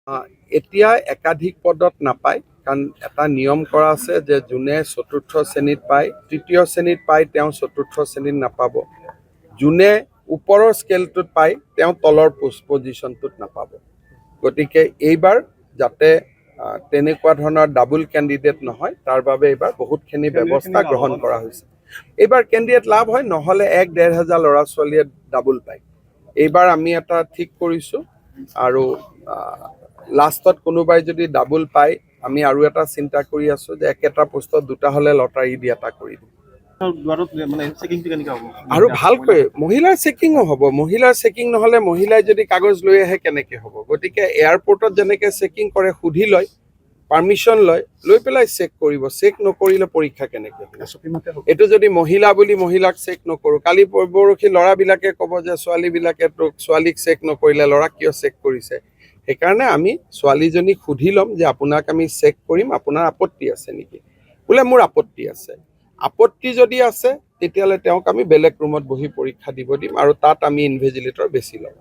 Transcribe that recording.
এতিয়া একাধিক পদত নাপায়, কাৰণ এটা নিয়ম কৰা আছে যে যোনে চতুৰ্থ শ্ৰেণীত পায়, তৃতীয় শ্ৰেণীত পায়, তেওঁ চতুৰ্থ শ্ৰেণীত নাপাব। যোনে ওপৰৰ স্কেলটোত পায়, তেওঁ তলৰ পজিশ্যনটোত নাপাব। গতিকে এইবাৰ যাতে তেনেকুৱা ধৰণৰ ডাবল কেণ্ডিডেট নহয়, তাৰ বাবে এইবাৰ বহুতখিনি ব্যৱস্থা গ্ৰহণ কৰা হৈছে। এইবাৰ কেণ্ডিডেট লাভ হয়, নহ'লে 1-1.5 হাজাৰ ল'ৰা ছোৱালীয়ে ডাবল পায়। এইবাৰ আমি এটা ঠিক কৰিছোঁ, আৰু লাষ্টত কোনোবাই যদি ডাবল পায়, আমি আৰু এটা চিন্তা কৰি আছোঁ যে একেটা পোষ্টত দুটা হ'লে লটাৰী দি এটা কৰি দিম। আৰু ভালকৈ মহিলাৰ চেকিঙো হ'ব। মহিলাৰ চেকিং নহ'লে মহিলাই যদি কাগজ লৈ আহে কেনেকৈ হ'ব? গতিকে এয়াৰপৰ্টত যেনেকৈ চেকিং কৰে, সুধি লয়, পাৰ্মিশ্যন লয়, লৈ পেলাই চেক কৰিব। চেক নকৰিলে পৰীক্ষা কেনেকৈ হ'ব? এইটো যদি মহিলা বুলি মহিলাক চেক নকৰোঁ, কালি পৰহি ল'ৰাবিলাকে ক'ব যে ছোৱালীক চেক নকৰিলে, ল'ৰাক কিয় চেক কৰিছে? সেইকাৰণে আমি ছোৱালীজনীক সুধি ল'ম যে আপোনাক আমি চেক কৰিম, আপোনাৰ আপত্তি আছে নেকি? বোলে মোৰ আপত্তি আছে। আপত্তি যদি আছে, তেতিয়াহ'লে তেওঁক আমি বেলেগ ৰুমত বহি পৰীক্ষা দিব দিম, আৰু তাত আমি ইনভিজিলেটৰ বেছি ল'ম।